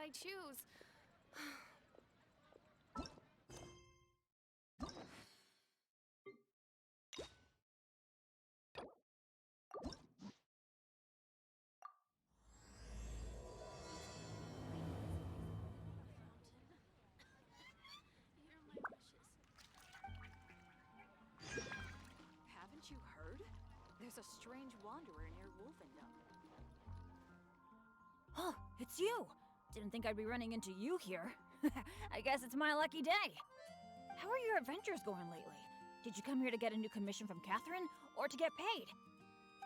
I choose? Haven't you heard? There's a strange wanderer near Wolfendom. Oh, it's you! Didn't think I'd be running into you here. I guess it's my lucky day. How are your adventures going lately? Did you come here to get a new commission from Catherine, or to get paid?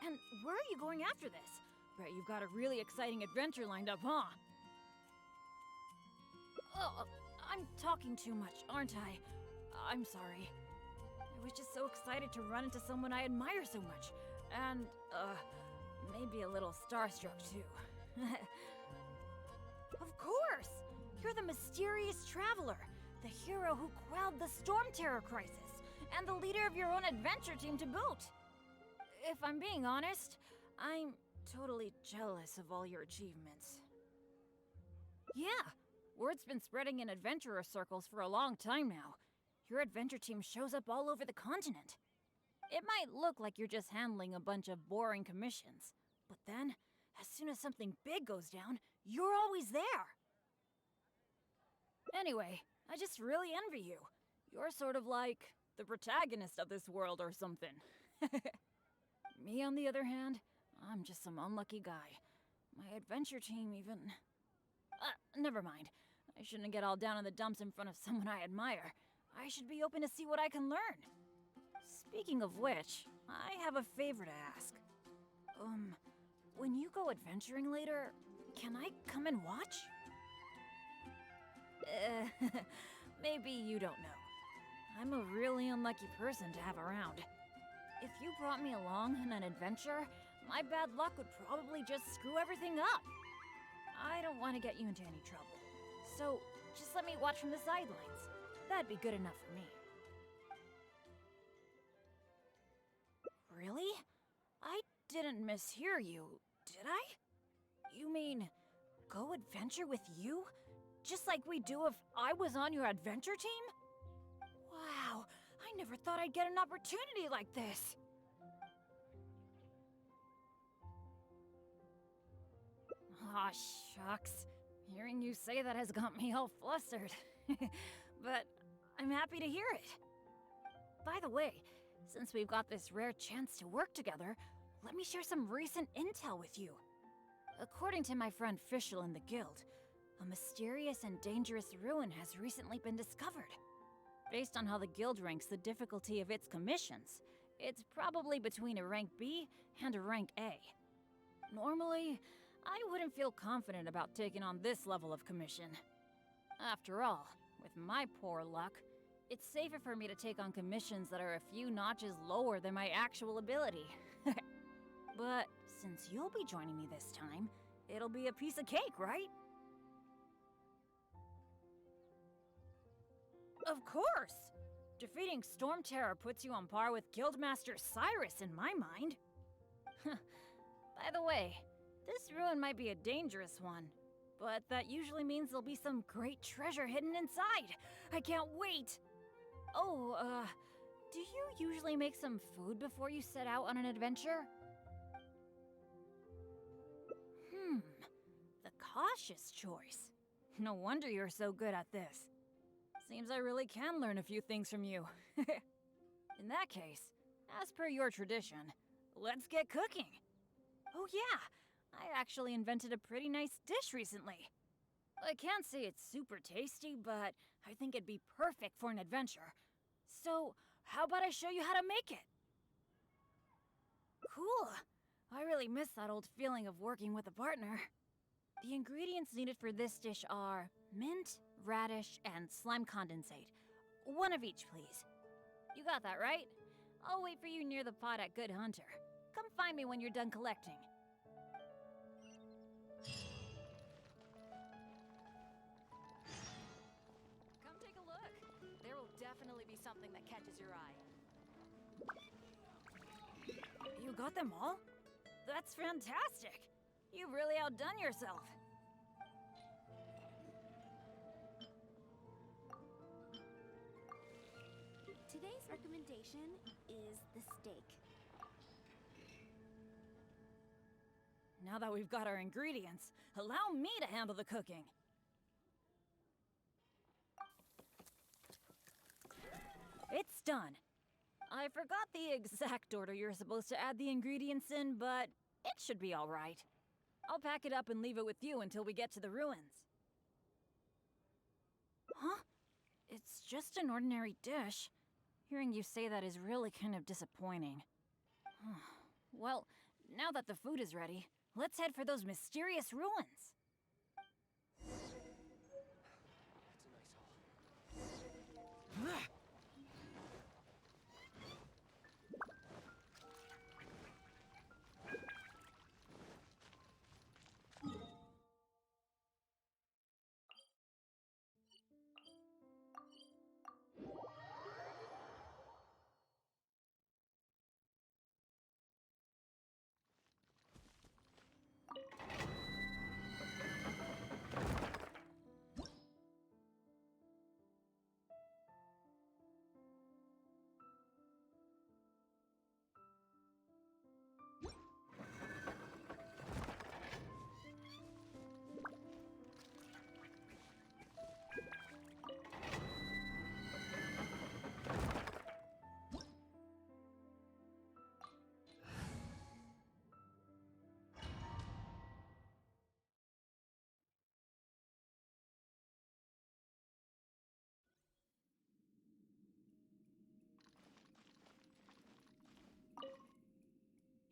And where are you going after this? Bet you've got a really exciting adventure lined up, huh? Oh, I'm talking too much, aren't I? I'm sorry. I was just so excited to run into someone I admire so much. And, maybe a little starstruck too. Of course! You're the mysterious traveler, the hero who quelled the Storm Terror crisis, and the leader of your own adventure team to boot. If I'm being honest, I'm totally jealous of all your achievements. Yeah, word's been spreading in adventurer circles for a long time now. Your adventure team shows up all over the continent. It might look like you're just handling a bunch of boring commissions, but then, as soon as something big goes down, you're always there. Anyway, I just really envy you. You're sort of like the protagonist of this world or something. Me, on the other hand, I'm just some unlucky guy. My adventure team even... never mind. I shouldn't get all down in the dumps in front of someone I admire. I should be open to see what I can learn. Speaking of which, I have a favor to ask. When you go adventuring later, can I come and watch? Maybe you don't know. I'm a really unlucky person to have around. If you brought me along on an adventure, my bad luck would probably just screw everything up. I don't want to get you into any trouble. So, just let me watch from the sidelines. That'd be good enough for me. Really? I didn't mishear you, did I? You mean, go adventure with you? Just like we do if I was on your adventure team? Wow, I never thought I'd get an opportunity like this. Aw, shucks. Hearing you say that has got me all flustered. But I'm happy to hear it. By the way, since we've got this rare chance to work together, let me share some recent intel with you. According to my friend Fischl in the guild, a mysterious and dangerous ruin has recently been discovered. Based on how the guild ranks the difficulty of its commissions, it's probably between a rank B and a rank A. Normally, I wouldn't feel confident about taking on this level of commission. After all, with my poor luck, it's safer for me to take on commissions that are a few notches lower than my actual ability. But since you'll be joining me this time, it'll be a piece of cake, right? Of course! Defeating Storm Terror puts you on par with Guildmaster Cyrus in my mind. By the way, this ruin might be a dangerous one, but that usually means there'll be some great treasure hidden inside. I can't wait! Oh, do you usually make some food before you set out on an adventure? The cautious choice. No wonder you're so good at this. Seems I really can learn a few things from you. In that case, as per your tradition, let's get cooking. Oh yeah, I actually invented a pretty nice dish recently. I can't say it's super tasty, but I think it'd be perfect for an adventure. So, how about I show you how to make it? Cool. I really miss that old feeling of working with a partner. The ingredients needed for this dish are mint, radish, and slime condensate. One of each, please. You got that, right? I'll wait for you near the pot at Good Hunter. Come find me when you're done collecting. Come take a look. There will definitely be something that catches your eye. You got them all? That's fantastic! You've really outdone yourself. Today's recommendation is the steak. Now that we've got our ingredients, allow me to handle the cooking. It's done. I forgot the exact order you're supposed to add the ingredients in, but it should be all right. I'll pack it up and leave it with you until we get to the ruins. Huh? It's just an ordinary dish. Hearing you say that is really kind of disappointing. Well, now that the food is ready, let's head for those mysterious ruins. That's a nice haul.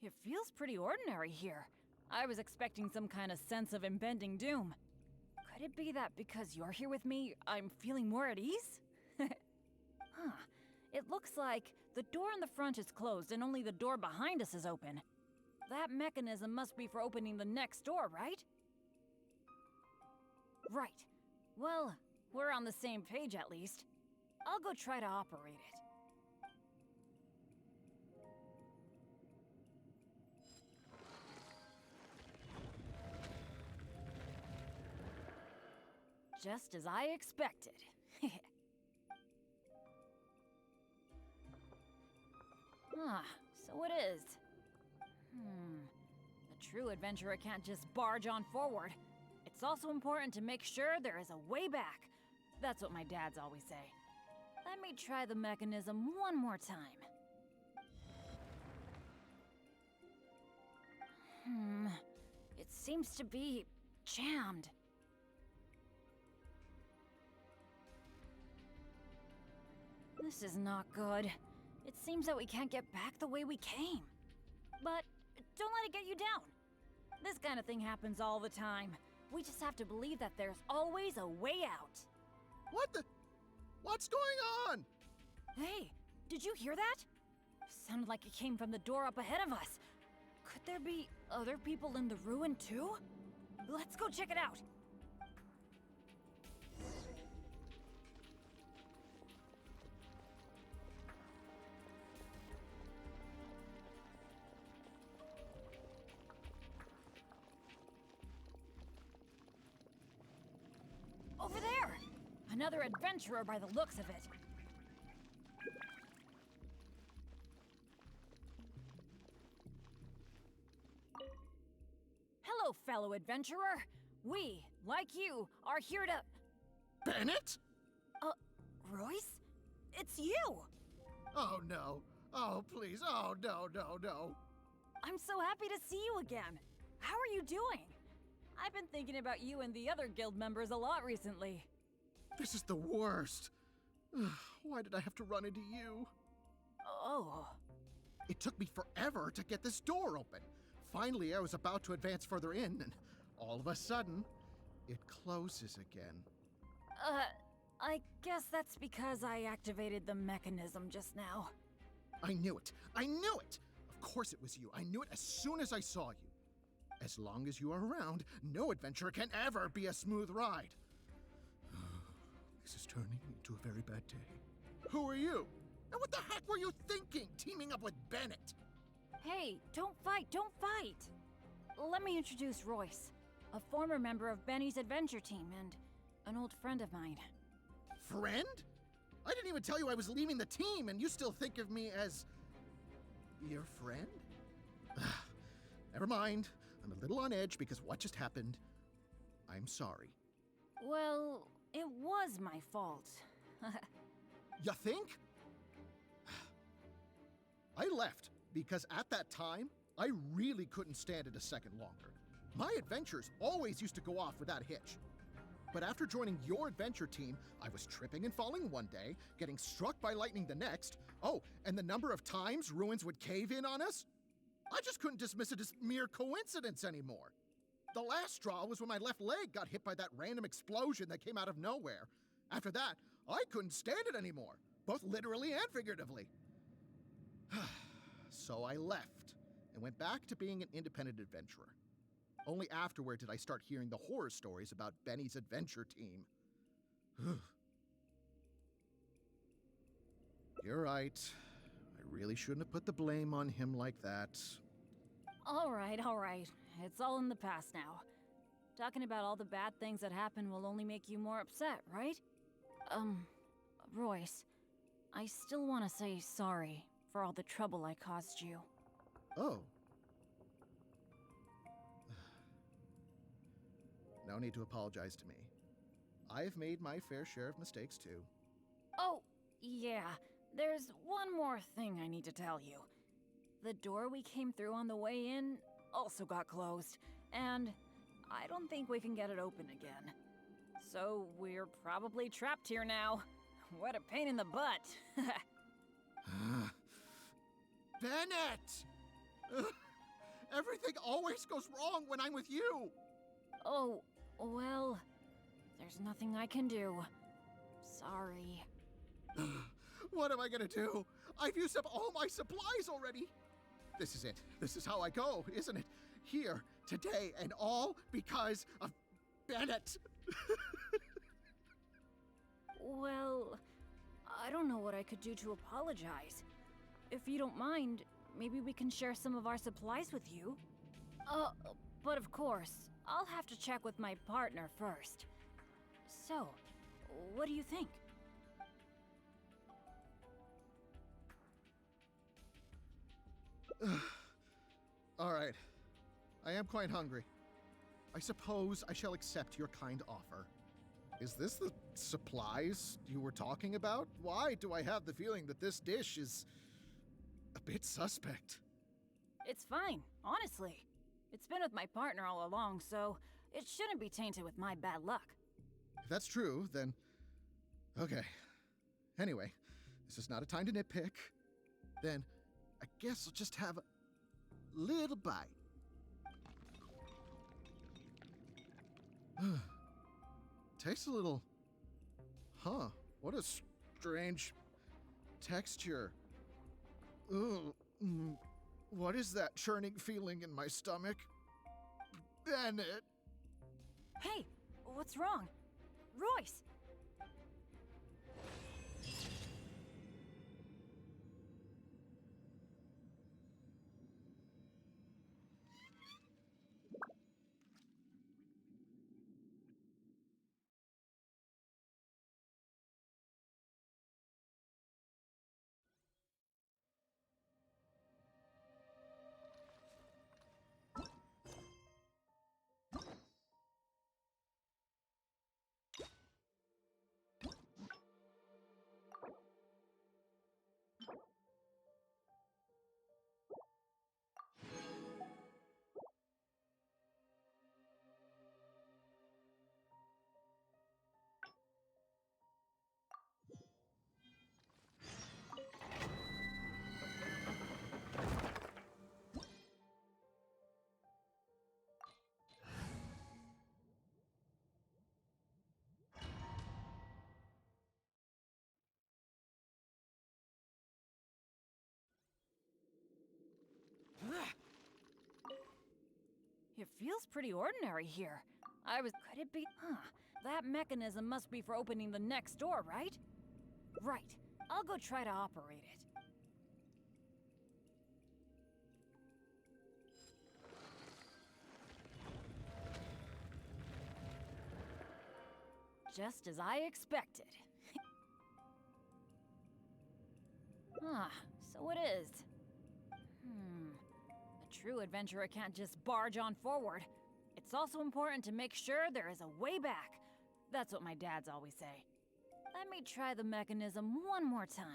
It feels pretty ordinary here. I was expecting some kind of sense of impending doom. Could it be that because you're here with me, I'm feeling more at ease? Huh. It looks like the door in the front is closed and only the door behind us is open. That mechanism must be for opening the next door, right? Right. Well, we're on the same page at least. I'll go try to operate it. Just as I expected. So it is. A true adventurer can't just barge on forward. It's also important to make sure there is a way back. That's what my dads always say. Let me try the mechanism one more time. It seems to be jammed. This is not good. It seems that we can't get back the way we came. But don't let it get you down. This kind of thing happens all the time. We just have to believe that there's always a way out. What the? What's going on? Hey, did you hear that? Sounded like it came from the door up ahead of us. Could there be other people in the ruin too? Let's go check it out. Over there! Another adventurer by the looks of it. Hello, fellow adventurer. We, like you, are here to... Bennet? Royce? It's you! Oh no. Oh please. Oh no, no, no. I'm so happy to see you again. How are you doing? I've been thinking about you and the other guild members a lot recently. This is the worst. Why did I have to run into you? Oh. It took me forever to get this door open. Finally, I was about to advance further in, and all of a sudden, it closes again. I guess that's because I activated the mechanism just now. I knew it. I knew it! Of course it was you. I knew it as soon as I saw you. As long as you are around, no adventure can ever be a smooth ride. This is turning into a very bad day. Who are you? And what the heck were you thinking, teaming up with Bennet? Hey, don't fight, don't fight! Let me introduce Royce, a former member of Benny's adventure team and an old friend of mine. Friend? I didn't even tell you I was leaving the team, and you still think of me as... your friend? Never mind. I'm a little on edge because what just happened. I'm sorry. Well, it was my fault. You think? I left because at that time, I really couldn't stand it a second longer. My adventures always used to go off without a hitch. But after joining your adventure team, I was tripping and falling one day, getting struck by lightning the next. Oh, and the number of times ruins would cave in on us? I just couldn't dismiss it as mere coincidence anymore. The last straw was when my left leg got hit by that random explosion that came out of nowhere. After that, I couldn't stand it anymore, both literally and figuratively. So I left and went back to being an independent adventurer. Only afterward did I start hearing the horror stories about Benny's adventure team. You're right. I really shouldn't have put the blame on him like that. All right. It's all in the past now. Talking about all the bad things that happened will only make you more upset, right? Royce, I still want to say sorry for all the trouble I caused you. Oh. No need to apologize to me. I've made my fair share of mistakes too. Oh, yeah. There's one more thing I need to tell you. The door we came through on the way in also got closed, and I don't think we can get it open again. So we're probably trapped here now. What a pain in the butt. Bennet! Everything always goes wrong when I'm with you! Oh, well, there's nothing I can do. Sorry. What am I gonna do? I've used up all my supplies already! This is it. This is how I go, isn't it? Here, today, and all because of Bennet! Well, I don't know what I could do to apologize. If you don't mind, maybe we can share some of our supplies with you? But of course, I'll have to check with my partner first. So, what do you think? All right. I am quite hungry. I suppose I shall accept your kind offer. Is this the supplies you were talking about? Why do I have the feeling that this dish is a bit suspect? It's fine, honestly. It's been with my partner all along, so it shouldn't be tainted with my bad luck. If that's true, then... okay. Anyway, this is not a time to nitpick. Then, I guess I'll just have a little bite. Tastes a little... huh, what a strange texture. Ugh. What is that churning feeling in my stomach? Bennet! Hey, what's wrong? Royce! It feels pretty ordinary here. Could it be? That mechanism must be for opening the next door, right? Right. I'll go try to operate it. Just as I expected. Ah, so it is. A true adventurer can't just barge on forward. It's also important to make sure there is a way back. That's what my dads always say. Let me try the mechanism one more time.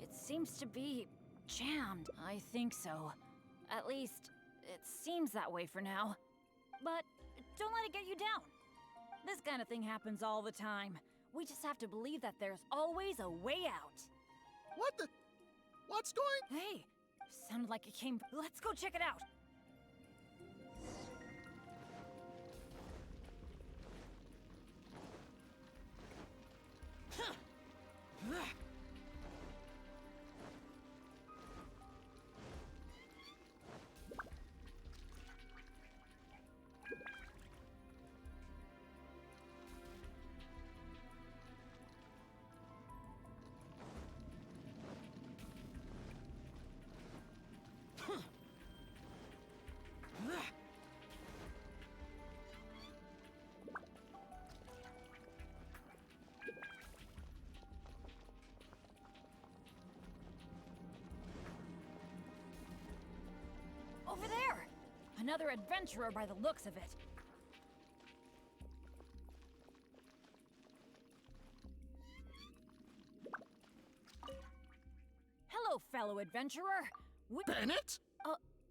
It seems to be jammed. I think so. At least, it seems that way for now. But don't let it get you down. This kind of thing happens all the time. We just have to believe that there's always a way out. What the? What's going? Hey, sounded like it came. Let's go check it out. Over there! Another adventurer by the looks of it. Hello, fellow adventurer. Bennet?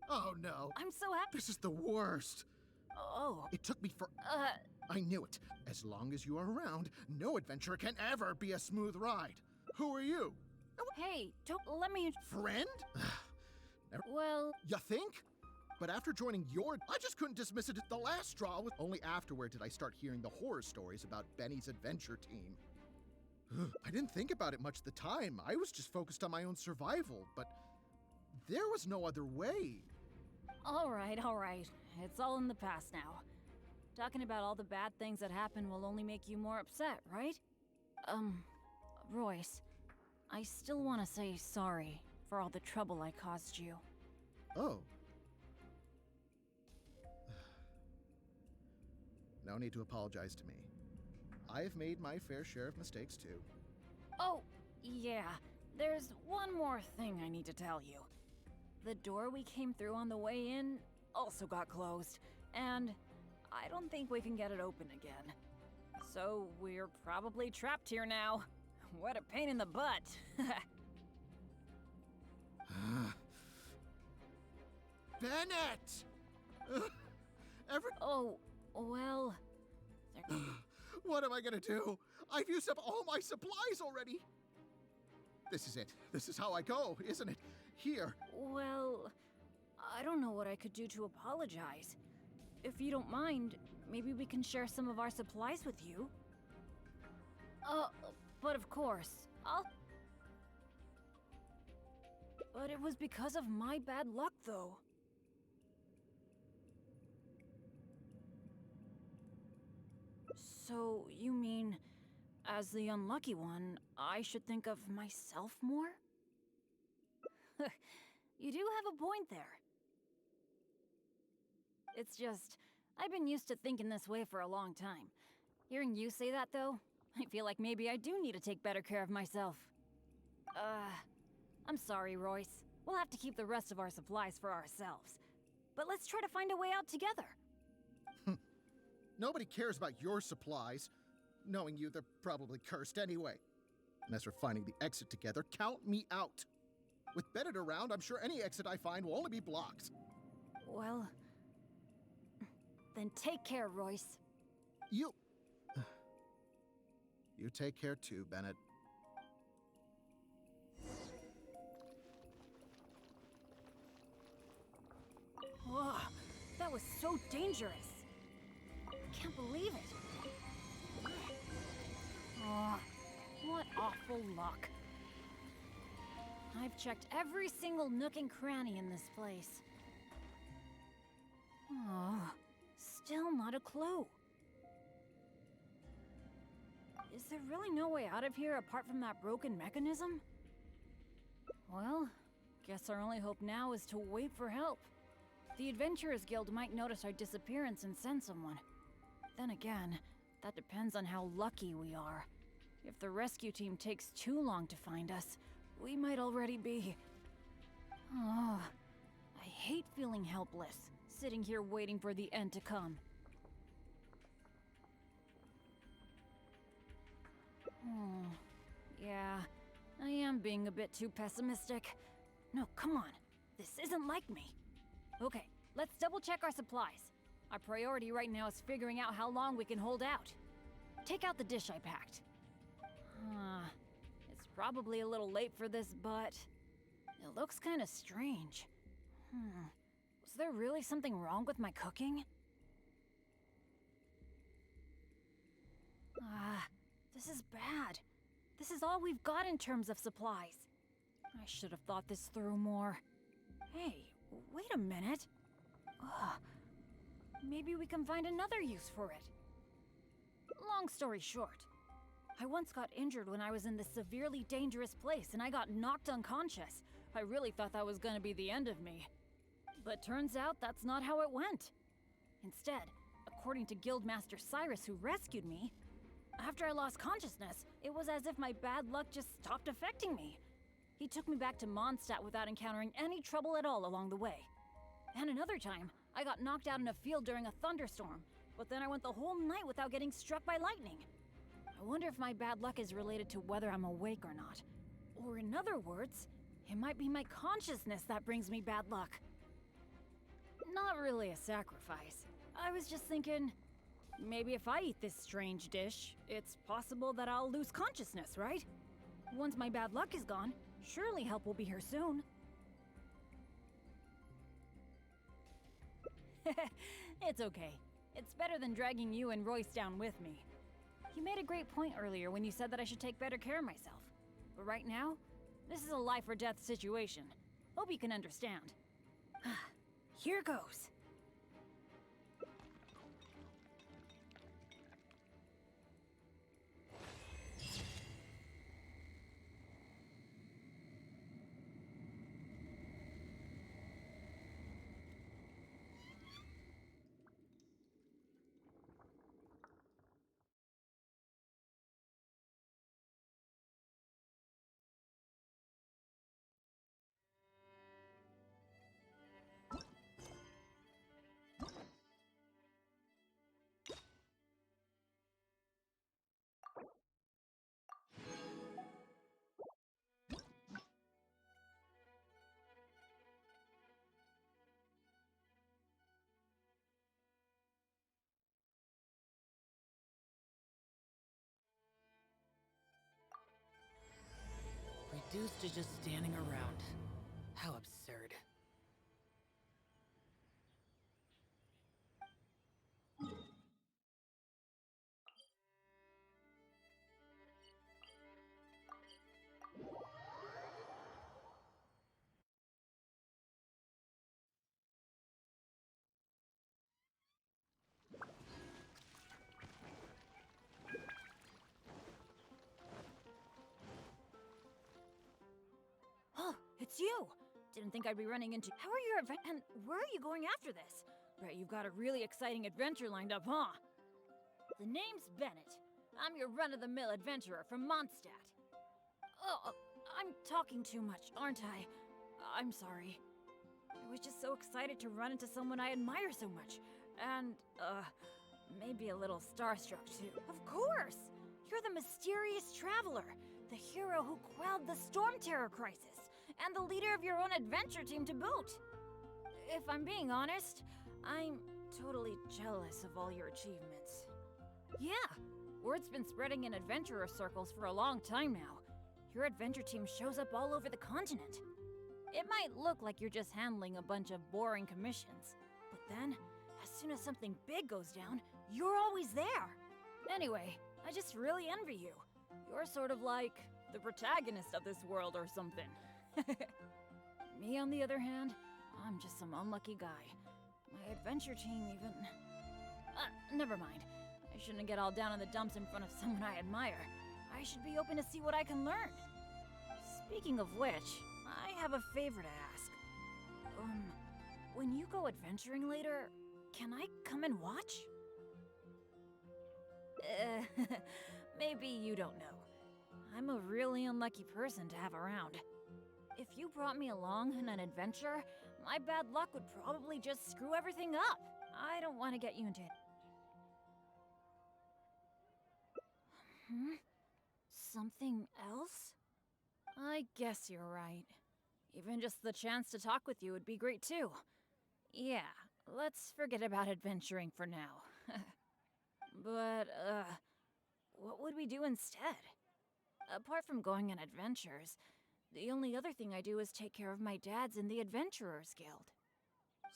Oh no. I'm so happy. This is the worst. Oh. It took me for. I knew it. As long as you are around, no adventure can ever be a smooth ride. Who are you? Hey, don't let me. Friend? Well. You think? But after joining your, I just couldn't dismiss it at the last straw. Only afterward did I start hearing the horror stories about Benny's adventure team. I didn't think about it much at the time. I was just focused on my own survival, but there was no other way. All right. It's all in the past now. Talking about all the bad things that happened will only make you more upset, right? Royce, I still want to say sorry for all the trouble I caused you. Oh. No need to apologize to me. I've made my fair share of mistakes too. Oh, yeah. There's one more thing I need to tell you. The door we came through on the way in also got closed, and I don't think we can get it open again. So we're probably trapped here now. What a pain in the butt. Bennet! Oh, well... What am I gonna do? I've used up all my supplies already! This is it. This is how I go, isn't it? Here. Well, I don't know what I could do to apologize. If you don't mind, maybe we can share some of our supplies with you. But of course, But it was because of my bad luck, though. So, you mean, as the unlucky one, I should think of myself more? You do have a point there. It's just, I've been used to thinking this way for a long time. Hearing you say that, though, I feel like maybe I do need to take better care of myself. I'm sorry, Royce. We'll have to keep the rest of our supplies for ourselves. But let's try to find a way out together. Nobody cares about your supplies. Knowing you, they're probably cursed anyway. And as for finding the exit together, count me out. With Bennet around, I'm sure any exit I find will only be blocked. Well... then take care, Royce. You take care too, Bennet. Whoa, that was so dangerous. I can't believe it. Oh, what awful luck. I've checked every single nook and cranny in this place. Oh, still not a clue. Is there really no way out of here apart from that broken mechanism? Well, guess our only hope now is to wait for help. The Adventurers Guild might notice our disappearance and send someone. Then again, that depends on how lucky we are. If the rescue team takes too long to find us, we might already be... Oh, I hate feeling helpless, sitting here waiting for the end to come. Oh, yeah, I am being a bit too pessimistic. No, come on. This isn't like me. Okay, let's double check our supplies. Our priority right now is figuring out how long we can hold out. Take out the dish I packed. It's probably a little late for this, but it looks kind of strange. Was there really something wrong with my cooking? This is bad. This is all we've got in terms of supplies. I should have thought this through more. Hey, wait a minute. Maybe we can find another use for it. Long story short, I once got injured when I was in this severely dangerous place and I got knocked unconscious. I really thought that was gonna be the end of me. But turns out that's not how it went. Instead, according to Guildmaster Cyrus, who rescued me, after I lost consciousness, it was as if my bad luck just stopped affecting me. He took me back to Mondstadt without encountering any trouble at all along the way. And another time, I got knocked out in a field during a thunderstorm, but then I went the whole night without getting struck by lightning. I wonder if my bad luck is related to whether I'm awake or not. Or in other words, it might be my consciousness that brings me bad luck. Not really a sacrifice. I was just thinking, maybe if I eat this strange dish, it's possible that I'll lose consciousness, right? Once my bad luck is gone, surely help will be here soon. It's okay. It's better than dragging you and Royce down with me. You made a great point earlier when you said that I should take better care of myself. But right now, this is a life or death situation. Hope you can understand. Here goes. Reduced to just standing around. How absurd. It's you! Didn't think I'd be running into— How are your and where are you going after this? Bet you've got a really exciting adventure lined up, huh? The name's Bennet. I'm your run-of-the-mill adventurer from Mondstadt. Oh, I'm talking too much, aren't I? I'm sorry. I was just so excited to run into someone I admire so much. And, maybe a little starstruck too. Of course! You're the mysterious traveler, the hero who quelled the Storm Terror crisis, and the leader of your own adventure team to boot. If I'm being honest, I'm totally jealous of all your achievements. Yeah, word's been spreading in adventurer circles for a long time now. Your adventure team shows up all over the continent. It might look like you're just handling a bunch of boring commissions, but then, as soon as something big goes down, you're always there. Anyway, I just really envy you. You're sort of like the protagonist of this world or something. Me, on the other hand, I'm just some unlucky guy. My adventure team even... never mind. I shouldn't get all down in the dumps in front of someone I admire. I should be open to see what I can learn. Speaking of which, I have a favor to ask. When you go adventuring later, can I come and watch? Maybe you don't know. I'm a really unlucky person to have around. If you brought me along on an adventure, my bad luck would probably just screw everything up. I don't want to get you into it. Something else? I guess you're right. Even just the chance to talk with you would be great too. Yeah, let's forget about adventuring for now. But, what would we do instead? Apart from going on adventures, the only other thing I do is take care of my dad's in the Adventurers Guild.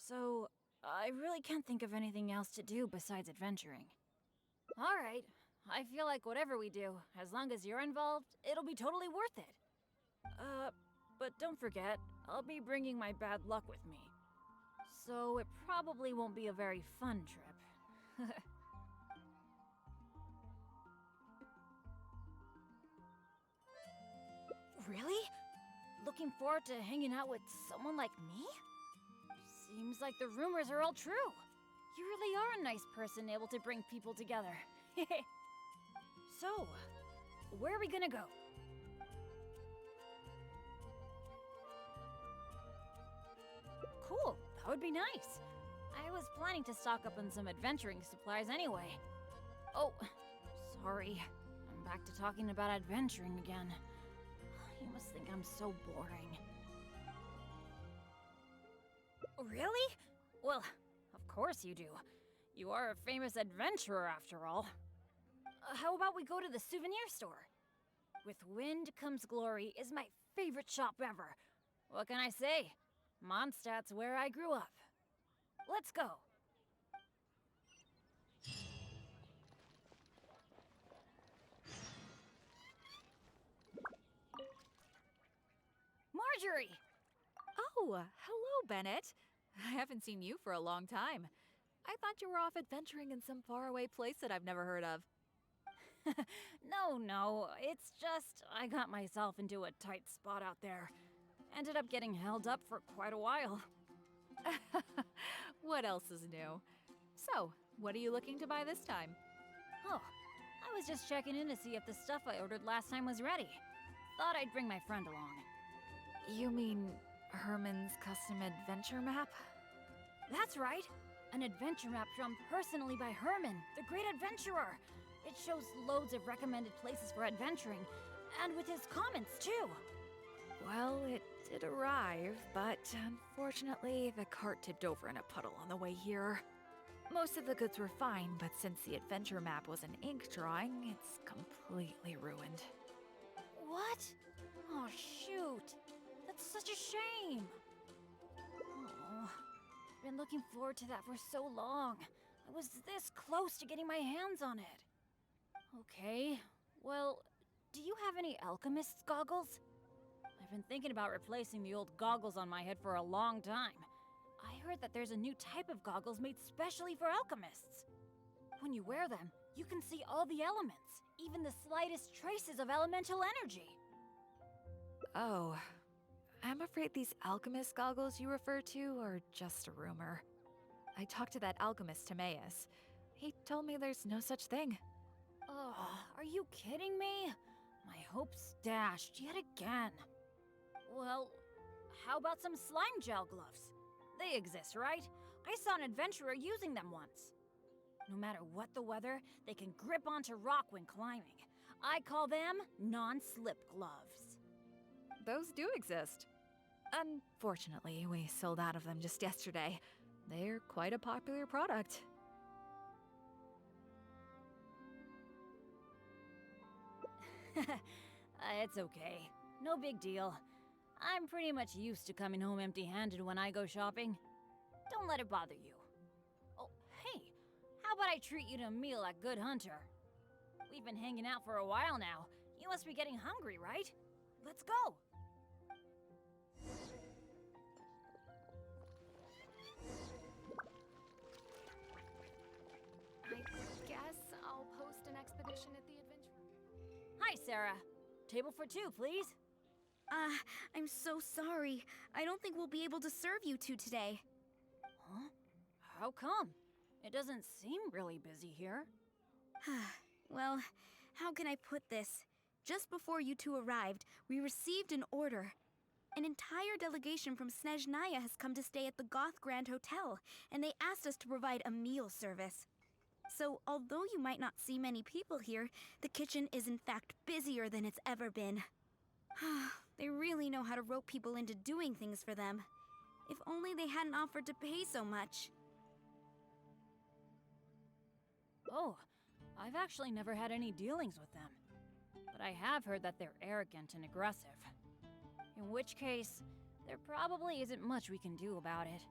So, I really can't think of anything else to do besides adventuring. Alright, I feel like whatever we do, as long as you're involved, it'll be totally worth it. But don't forget, I'll be bringing my bad luck with me. So it probably won't be a very fun trip. Really? Looking forward to hanging out with someone like me? Seems like the rumors are all true. You really are a nice person able to bring people together. So, where are we gonna go? Cool, that would be nice. I was planning to stock up on some adventuring supplies anyway. Oh, sorry. I'm back to talking about adventuring again. You must think I'm so boring. Really? Well, of course you do. You are a famous adventurer after all. How about we go to the souvenir store? With Wind Comes Glory is my favorite shop ever. What can I say? Mondstadt's where I grew up. Let's go. Marjorie! Oh, hello, Bennet. I haven't seen you for a long time. I thought you were off adventuring in some faraway place that I've never heard of. No, it's just I got myself into a tight spot out there. Ended up getting held up for quite a while. What else is new? So, what are you looking to buy this time? Oh, I was just checking in to see if the stuff I ordered last time was ready. Thought I'd bring my friend along. You mean Herman's custom adventure map? That's right! An adventure map drawn personally by Herman, the great adventurer! It shows loads of recommended places for adventuring, and with his comments too! Well, it did arrive, but unfortunately the cart tipped over in a puddle on the way here. Most of the goods were fine, but since the adventure map was an ink drawing, it's completely ruined. What? Oh, shoot! That's such a shame! Oh, been looking forward to that for so long. I was this close to getting my hands on it. Okay, well, do you have any alchemist's goggles? I've been thinking about replacing the old goggles on my head for a long time. I heard that there's a new type of goggles made specially for alchemists. When you wear them, you can see all the elements, even the slightest traces of elemental energy. Oh, I'm afraid these alchemist goggles you refer to are just a rumor. I talked to that alchemist, Timaeus. He told me there's no such thing. Oh, are you kidding me? My hopes dashed yet again. Well, how about some slime gel gloves? They exist, right? I saw an adventurer using them once. No matter what the weather, they can grip onto rock when climbing. I call them non-slip gloves. Those do exist. Unfortunately, we sold out of them just yesterday. They're quite a popular product. It's okay. No big deal. I'm pretty much used to coming home empty-handed when I go shopping. Don't let it bother you. Oh, hey, how about I treat you to a meal at Good Hunter? We've been hanging out for a while now. You must be getting hungry, right? Let's go! I guess I'll post an expedition at the adventure. Hi, Sarah. Table for two, please. I'm so sorry. I don't think we'll be able to serve you two today. Huh? How come? It doesn't seem really busy here. Well, how can I put this? Just before you two arrived, we received an order. An entire delegation from Snezhnaya has come to stay at the Goth Grand Hotel, and they asked us to provide a meal service. So, although you might not see many people here, the kitchen is in fact busier than it's ever been. They really know how to rope people into doing things for them. If only they hadn't offered to pay so much. Oh, I've actually never had any dealings with them. But I have heard that they're arrogant and aggressive. In which case, there probably isn't much we can do about it.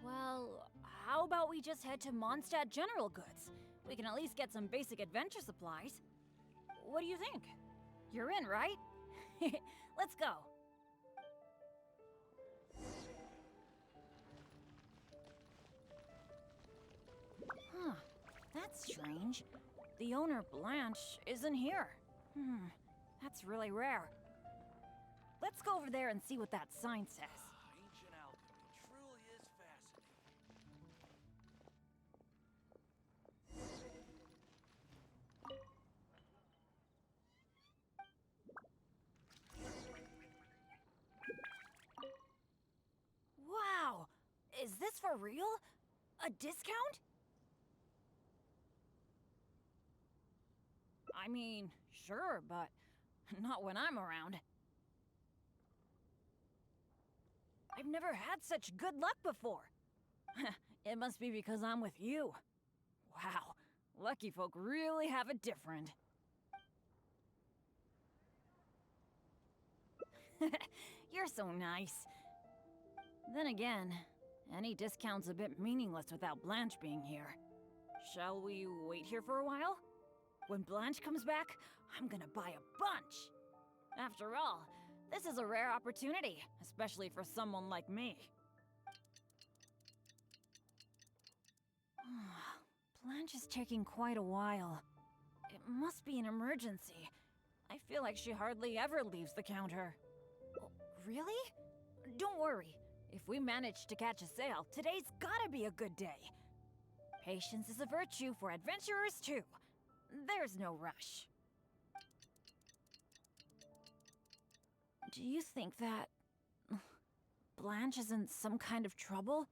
Well, how about we just head to Mondstadt General Goods? We can at least get some basic adventure supplies. What do you think? You're in, right? Let's go. Huh, that's strange. The owner, Blanche, isn't here. That's really rare. Let's go over there and see what that sign says. Ancient alchemy truly is fascinating. Wow! Is this for real? A discount? I mean, sure, but not when I'm around. I've never had such good luck before. It must be because I'm with you. Wow, lucky folk really have it different. You're so nice. Then again, any discount's a bit meaningless without Blanche being here. Shall we wait here for a while? When Blanche comes back, I'm gonna buy a bunch. After all, this is a rare opportunity, especially for someone like me. Blanche is taking quite a while. It must be an emergency. I feel like she hardly ever leaves the counter. Oh, really? Don't worry. If we manage to catch a sale, today's gotta be a good day. Patience is a virtue for adventurers too. There's no rush. Do you think that Blanche is in some kind of trouble?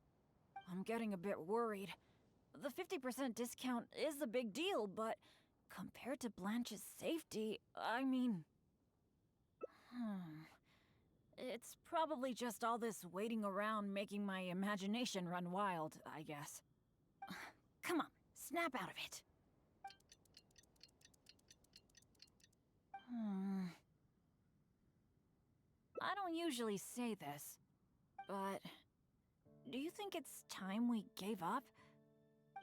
I'm getting a bit worried. The 50% discount is a big deal, but compared to Blanche's safety, I mean... It's probably just all this waiting around making my imagination run wild, I guess. Come on, snap out of it. I don't usually say this, but do you think it's time we gave up?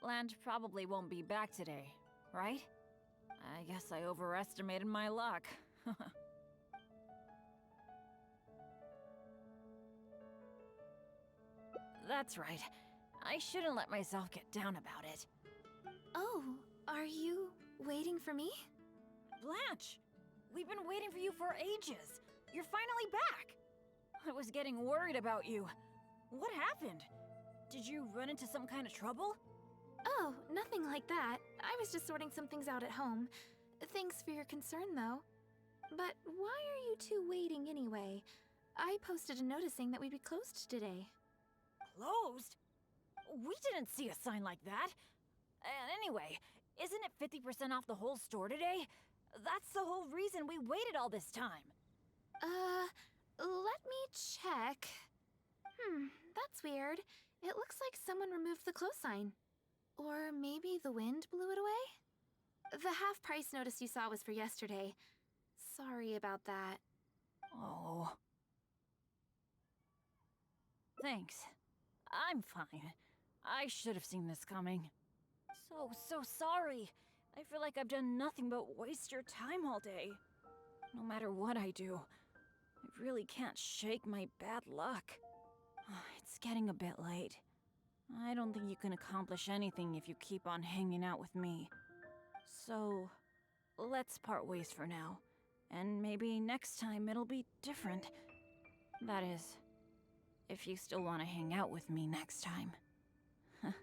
Blanche probably won't be back today, right? I guess I overestimated my luck. That's right. I shouldn't let myself get down about it. Oh, are you waiting for me? Blanche! We've been waiting for you for ages. You're finally back. I was getting worried about you. What happened? Did you run into some kind of trouble? Oh, nothing like that. I was just sorting some things out at home. Thanks for your concern, though. But why are you two waiting anyway? I posted a notice saying that we'd be closed today. Closed? We didn't see a sign like that. Anyway, isn't it 50% off the whole store today? That's the whole reason we waited all this time. Let me check. That's weird. It looks like someone removed the close sign. Or maybe the wind blew it away? The half-price notice you saw was for yesterday. Sorry about that. Oh. Thanks. I'm fine. I should have seen this coming. So sorry. I feel like I've done nothing but waste your time all day. No matter what I do, I really can't shake my bad luck. It's getting a bit late. I don't think you can accomplish anything if you keep on hanging out with me. So, let's part ways for now. And maybe next time it'll be different. That is, if you still want to hang out with me next time. Ancient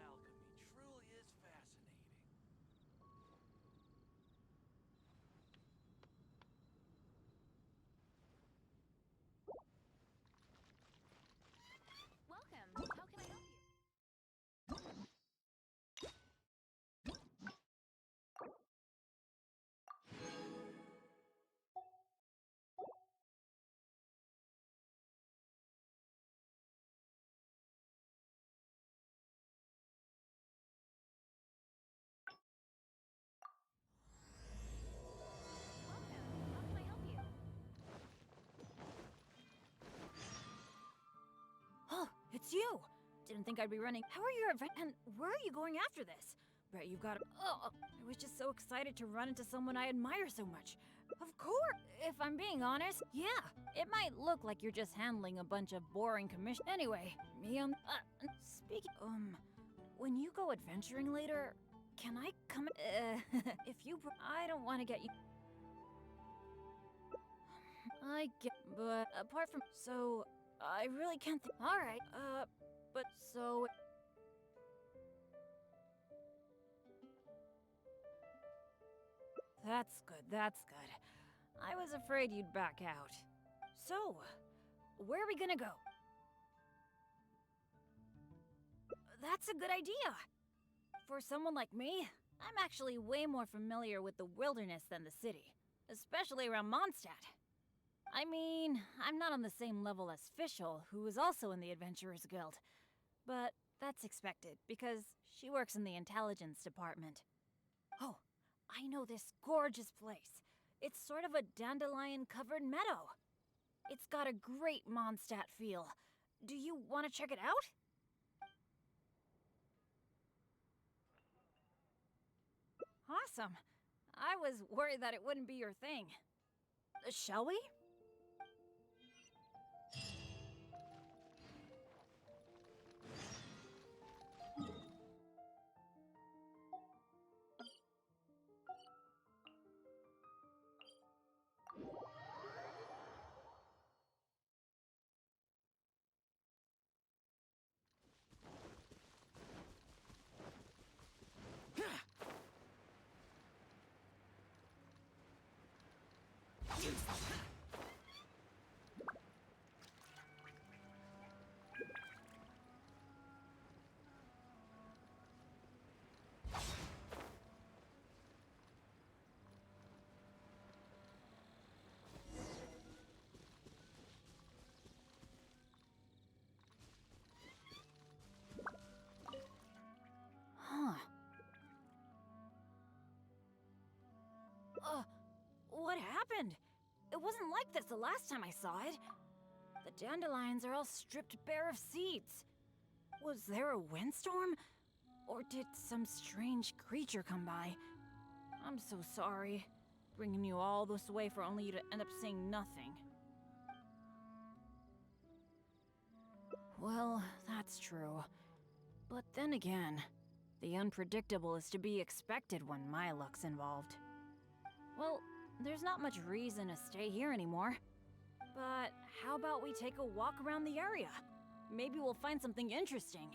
alchemy truly is fascinating. you. Didn't think I'd be running. How are your and where are you going after this? Bet you've got. Oh, I was just so excited to run into someone I admire so much. Of course. If I'm being honest, yeah, it might look like you're just handling a bunch of boring commission. Anyway, me on. Speaking. When you go adventuring later, can I come? If you. I don't want to get you. I get, but apart from so, I really can't. All right. But so. That's good, that's good. I was afraid you'd back out. So, where are we gonna go? That's a good idea! For someone like me, I'm actually way more familiar with the wilderness than the city. Especially around Mondstadt. I mean, I'm not on the same level as Fischl, who is also in the Adventurers Guild. But that's expected, because she works in the intelligence department. Oh, I know this gorgeous place. It's sort of a dandelion-covered meadow. It's got a great Mondstadt feel. Do you want to check it out? Awesome. I was worried that it wouldn't be your thing. Shall we? What happened? It wasn't like this the last time I saw it. The dandelions are all stripped bare of seeds. Was there a windstorm? Or did some strange creature come by? I'm so sorry, bringing you all this way for only you to end up seeing nothing. Well, that's true. But then again, the unpredictable is to be expected when my luck's involved. Well, there's not much reason to stay here anymore. But how about we take a walk around the area? Maybe we'll find something interesting.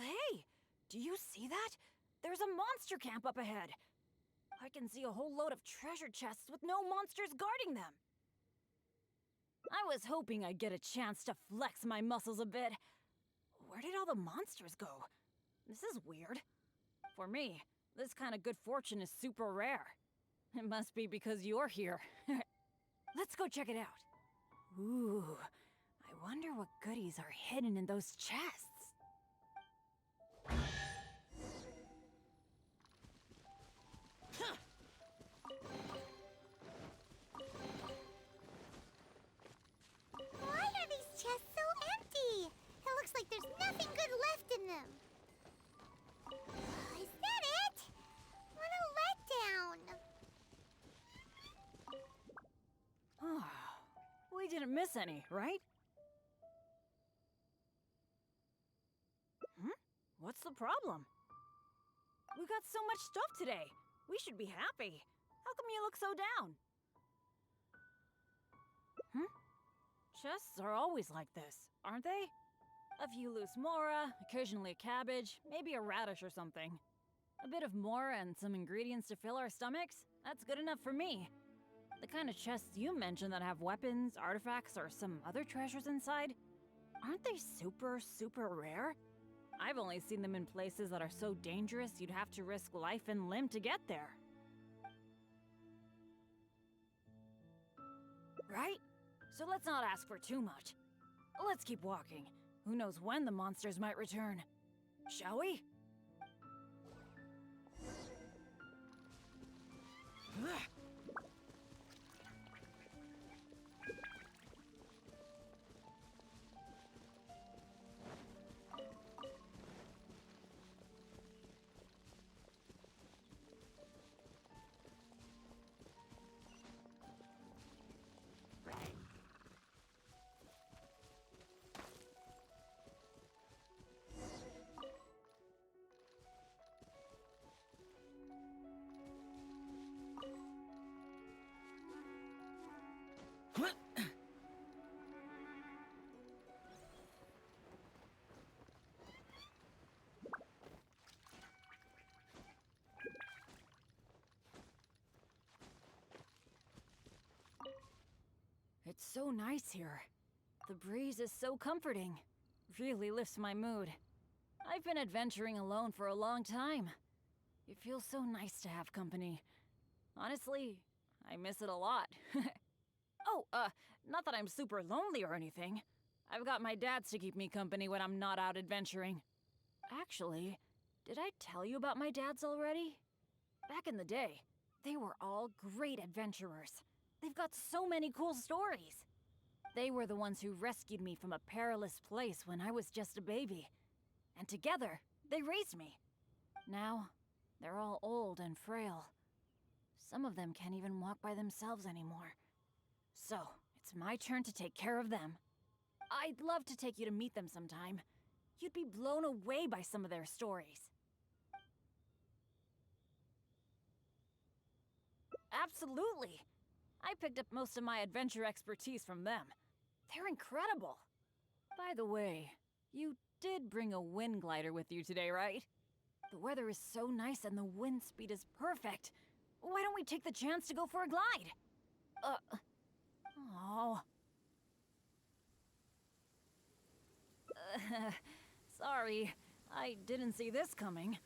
Hey, do you see that? There's a monster camp up ahead. I can see a whole load of treasure chests with no monsters guarding them. I was hoping I'd get a chance to flex my muscles a bit. Where did all the monsters go? This is weird. For me, this kind of good fortune is super rare. It must be because you're here. Let's go check it out. Ooh, I wonder what goodies are hidden in those chests. Why are these chests so empty? It looks like there's nothing good left in them. Is that it? What a letdown. We didn't miss any, right? What's the problem? We got so much stuff today. We should be happy. How come you look so down? Chests are always like this, aren't they? A few loose mora, occasionally a cabbage, maybe a radish or something. A bit of more and some ingredients to fill our stomachs? That's good enough for me. The kind of chests you mentioned that have weapons, artifacts, or some other treasures inside, aren't they super, super rare? I've only seen them in places that are so dangerous you'd have to risk life and limb to get there. Right? So let's not ask for too much. Let's keep walking. Who knows when the monsters might return? Shall we? It's so nice here. The breeze is so comforting. Really lifts my mood. I've been adventuring alone for a long time. It feels so nice to have company. Honestly, I miss it a lot. Oh, not that I'm super lonely or anything. I've got my dads to keep me company when I'm not out adventuring. Actually, did I tell you about my dads already? Back in the day, they were all great adventurers. They've got so many cool stories. They were the ones who rescued me from a perilous place when I was just a baby. And together, they raised me. Now, they're all old and frail. Some of them can't even walk by themselves anymore. So, it's my turn to take care of them. I'd love to take you to meet them sometime. You'd be blown away by some of their stories. Absolutely! I picked up most of my adventure expertise from them. They're incredible. By the way, you did bring a wind glider with you today, right? The weather is so nice and the wind speed is perfect. Why don't we take the chance to go for a glide? Oh. Sorry, I didn't see this coming.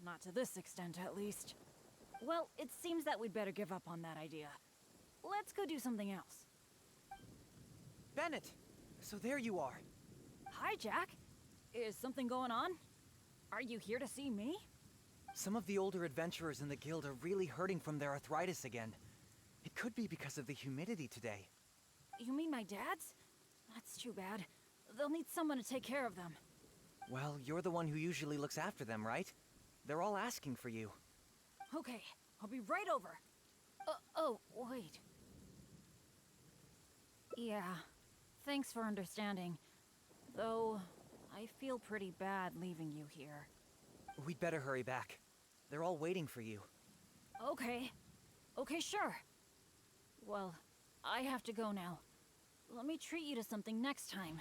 Not to this extent, at least. Well, it seems that we'd better give up on that idea. Let's go do something else. Bennet! So there you are. Hi, Jack. Is something going on? Are you here to see me? Some of the older adventurers in the guild are really hurting from their arthritis again. It could be because of the humidity today. You mean my dad's? That's too bad. They'll need someone to take care of them. Well, you're the one who usually looks after them, right? They're all asking for you. Okay, I'll be right over. Oh, wait. Yeah, thanks for understanding. Though, I feel pretty bad leaving you here. We'd better hurry back. They're all waiting for you. Okay. Okay, sure. Well, I have to go now. Let me treat you to something next time.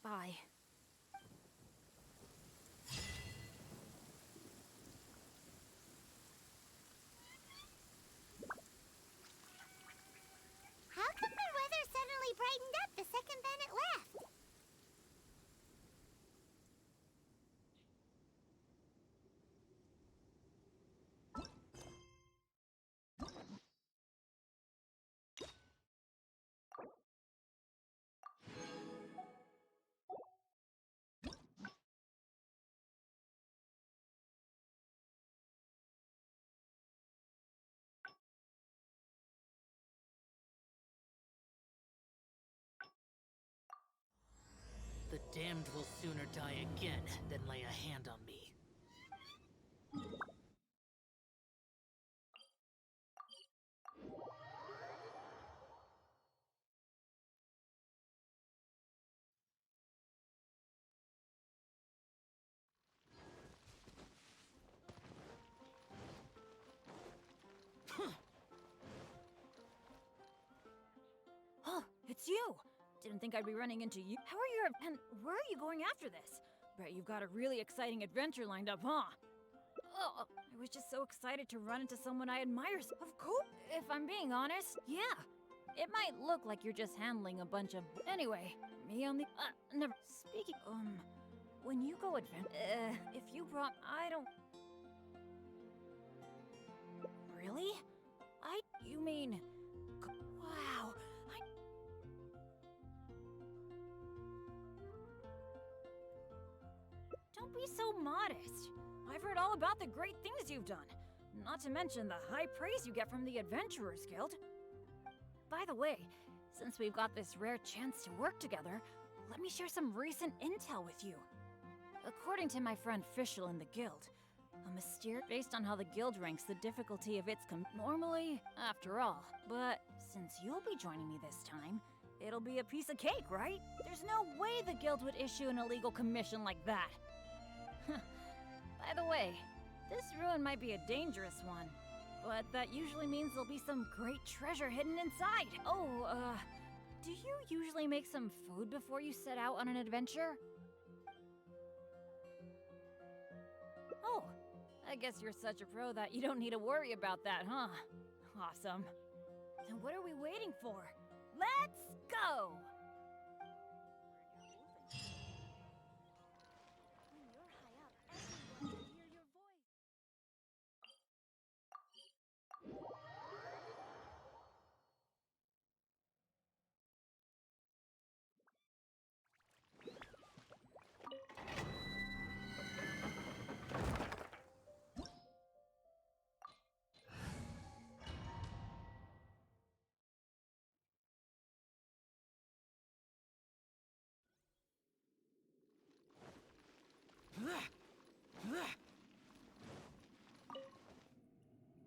Bye. How come the weather suddenly brightened up the second Bennet left? The damned will sooner die again than lay a hand on me. Oh, it's you! Didn't think I'd be running into you. How are your... and where are you going after this? Bet you've got a really exciting adventure lined up, huh? Oh, I was just so excited to run into someone I admire. Of course, if I'm being honest, yeah. It might look like you're just handling a bunch of... Anyway, me on the... never... Speaking... when you go if you brought... I don't... Really? You mean... Wow, Don't be so modest. I've heard all about the great things you've done. Not to mention the high praise you get from the Adventurers Guild. By the way, since we've got this rare chance to work together, let me share some recent intel with you. According to my friend Fischl in the guild, a mysterious based on how the guild ranks the difficulty of its normally, after all. But since you'll be joining me this time, it'll be a piece of cake, right? There's no way the guild would issue an illegal commission like that. By the way, this ruin might be a dangerous one, but that usually means there'll be some great treasure hidden inside. Oh, do you usually make some food before you set out on an adventure? Oh, I guess you're such a pro that you don't need to worry about that, huh? Awesome. Then what are we waiting for? Let's go!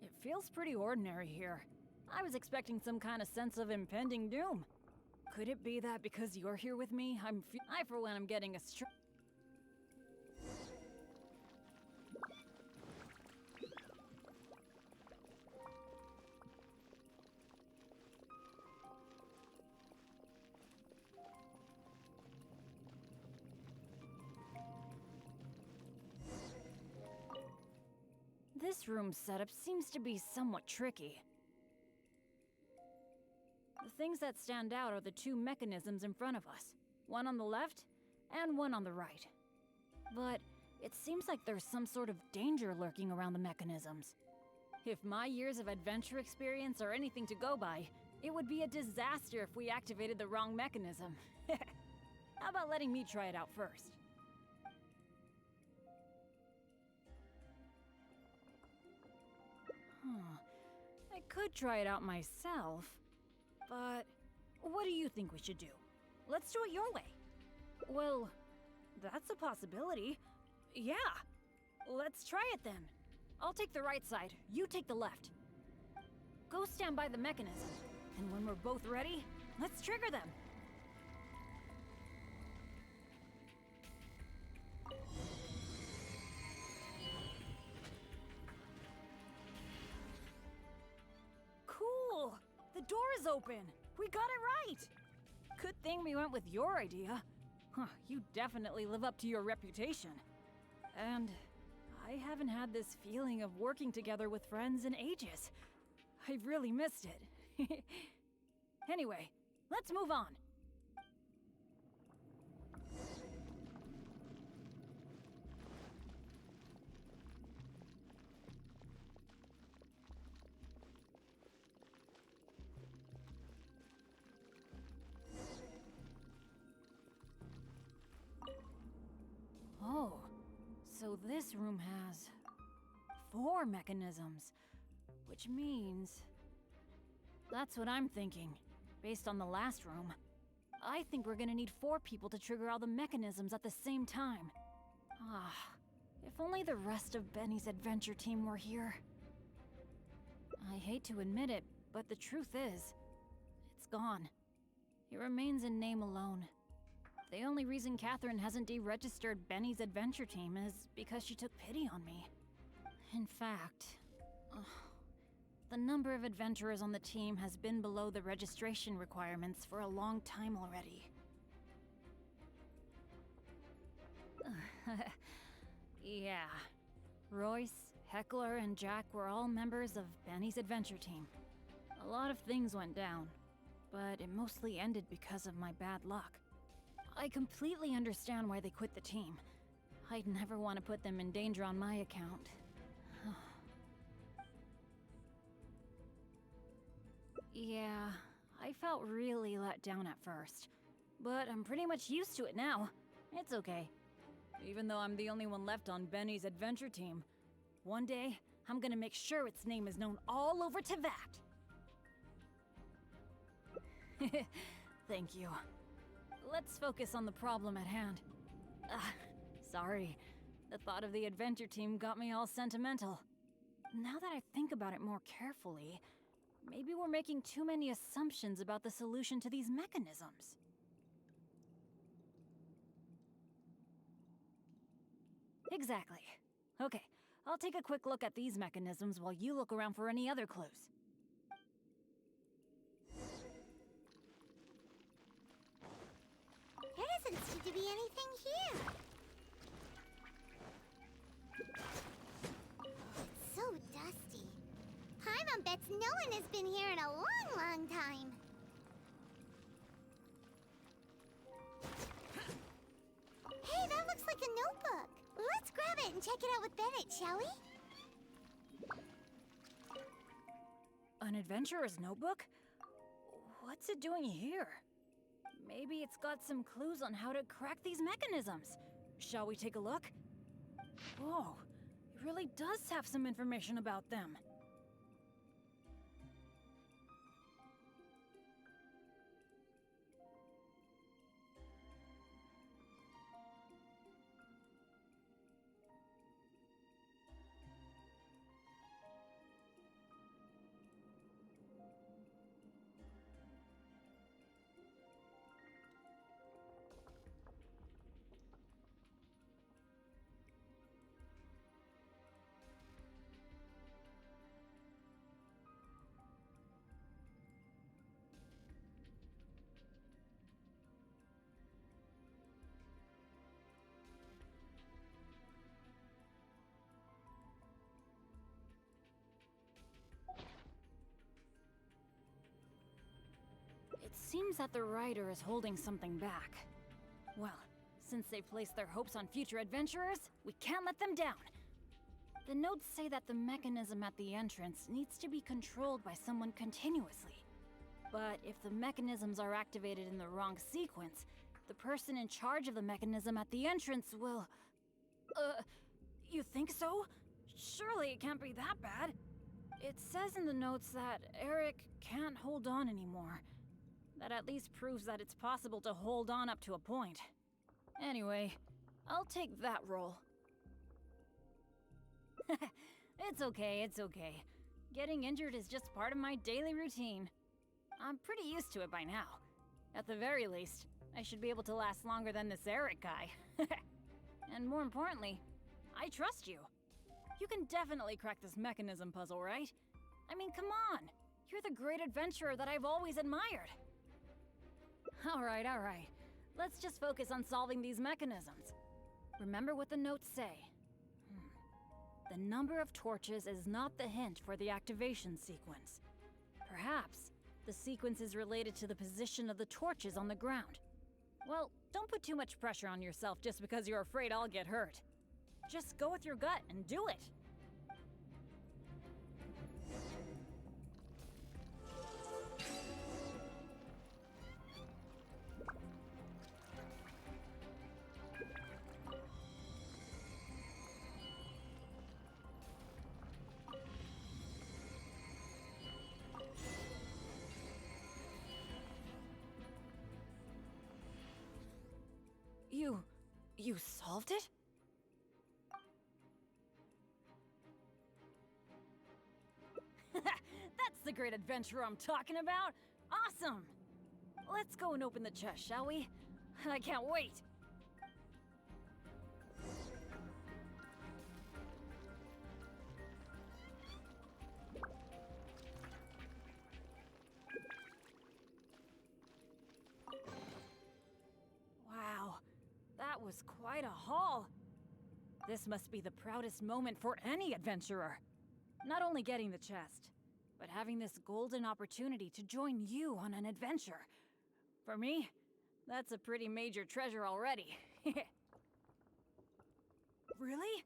It feels pretty ordinary here. I was expecting some kind of sense of impending doom. Could it be that because you're here with me, I for one am getting a This room's setup seems to be somewhat tricky. The things that stand out are the two mechanisms in front of us, one on the left and one on the right. But it seems like there's some sort of danger lurking around the mechanisms. If my years of adventure experience are anything to go by, it would be a disaster if we activated the wrong mechanism. How about letting me try it out first? I could try it out myself, but what do you think we should do? Let's do it your way. Well, that's a possibility. Yeah, let's try it then. I'll take the right side, you take the left. Go stand by the mechanism, and when we're both ready, let's trigger them. Cool! The door is open! We got it right! Good thing we went with your idea. Huh, you definitely live up to your reputation. And I haven't had this feeling of working together with friends in ages. I've really missed it. Anyway, let's move on. Oh, so this room has 4 mechanisms, which means... That's what I'm thinking. Based on the last room, I think we're gonna need 4 people to trigger all the mechanisms at the same time. Ah, if only the rest of Benny's adventure team were here. I hate to admit it, but the truth is, it's gone. It remains in name alone. The only reason Catherine hasn't deregistered Benny's adventure team is because she took pity on me. In fact, the number of adventurers on the team has been below the registration requirements for a long time already. Yeah. Royce, Heckler, and Jack were all members of Benny's adventure team. A lot of things went down, but it mostly ended because of my bad luck. I completely understand why they quit the team. I'd never want to put them in danger on my account. Yeah, I felt really let down at first, but I'm pretty much used to it now. It's okay. Even though I'm the only one left on Benny's adventure team, one day I'm gonna make sure its name is known all over Teyvat. Thank you. Let's focus on the problem at hand. Sorry. The thought of the adventure team got me all sentimental. Now that I think about it more carefully, maybe we're making too many assumptions about the solution to these mechanisms. Exactly. Okay, I'll take a quick look at these mechanisms while you look around for any other clues. There doesn't seem to be anything here. It's so dusty. Paimon bets no one has been here in a long, long time. Hey, that looks like a notebook. Let's grab it and check it out with Bennet, shall we? An adventurer's notebook? What's it doing here? Maybe it's got some clues on how to crack these mechanisms. Shall we take a look? Whoa, it really does have some information about them. It seems that the writer is holding something back. Well, since they placed their hopes on future adventurers, we can't let them down. The notes say that the mechanism at the entrance needs to be controlled by someone continuously. But if the mechanisms are activated in the wrong sequence, the person in charge of the mechanism at the entrance will... you think so? Surely it can't be that bad. It says in the notes that Eric can't hold on anymore. That at least proves that it's possible to hold on up to a point. Anyway, I'll take that role. It's okay, it's okay. Getting injured is just part of my daily routine. I'm pretty used to it by now. At the very least, I should be able to last longer than this Eric guy. And more importantly, I trust you. You can definitely crack this mechanism puzzle, right? I mean, come on. You're the great adventurer that I've always admired. All right. Let's just focus on solving these mechanisms. Remember what the notes say. The number of torches is not the hint for the activation sequence. Perhaps the sequence is related to the position of the torches on the ground. Well, don't put too much pressure on yourself just because you're afraid I'll get hurt. Just go with your gut and do it. You solved it? That's the great adventure I'm talking about! Awesome! Let's go and open the chest, shall we? I can't wait! Wow, that was quite a haul. This must be the proudest moment for any adventurer. Not only getting the chest, but having this golden opportunity to join you on an adventure. For me, that's a pretty major treasure already. Really?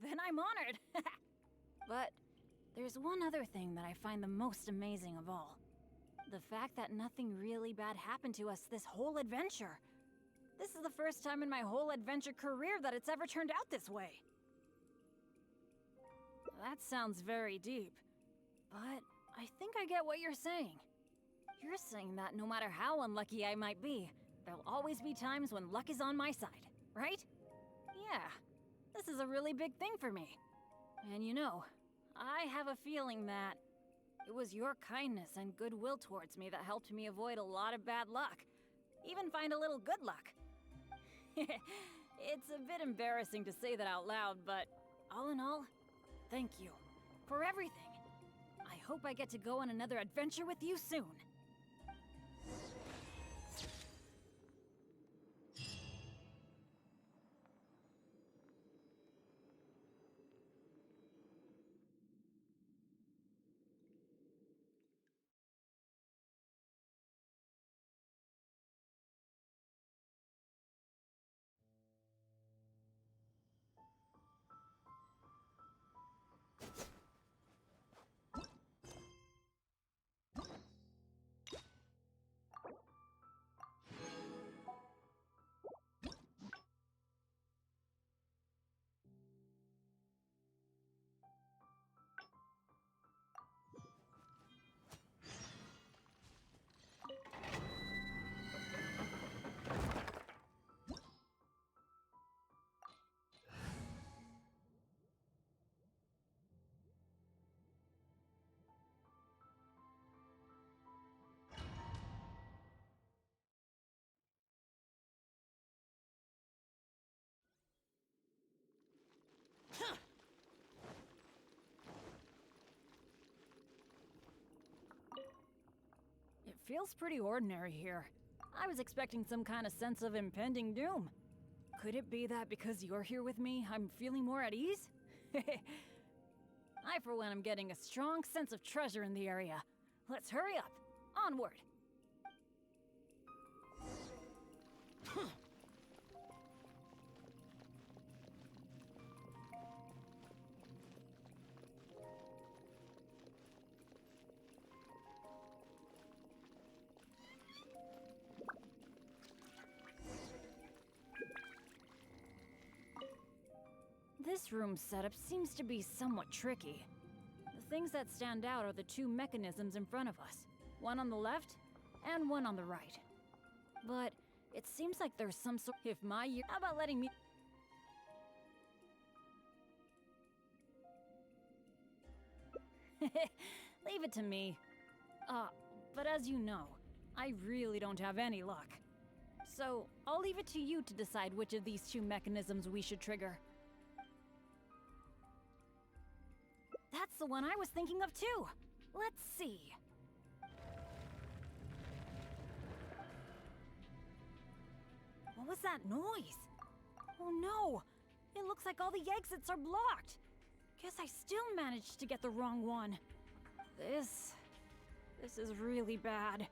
Then I'm honored. But there's one other thing that I find the most amazing of all. The fact that nothing really bad happened to us this whole adventure. This is the first time in my whole adventure career that it's ever turned out this way. That sounds very deep, but I think I get what you're saying. You're saying that no matter how unlucky I might be, there'll always be times when luck is on my side, right? Yeah, this is a really big thing for me. And you know, I have a feeling that it was your kindness and goodwill towards me that helped me avoid a lot of bad luck. Even find a little good luck. It's a bit embarrassing to say that out loud, but all in all, thank you for everything. I hope I get to go on another adventure with you soon. It feels pretty ordinary here. I was expecting some kind of sense of impending doom. Could it be that because you're here with me, I'm feeling more at ease? I, for one, am getting a strong sense of treasure in the area. Let's hurry up. Onward. This room setup seems to be somewhat tricky. The things that stand out are the two mechanisms in front of us, one on the left and one on the right. But it seems like there's some sort. How about letting me? Leave it to me. But as you know, I really don't have any luck. So I'll leave it to you to decide which of these two mechanisms we should trigger. That's the one I was thinking of too. Let's see. What was that noise? Oh no! It looks like all the exits are blocked. Guess I still managed to get the wrong one. This is really bad.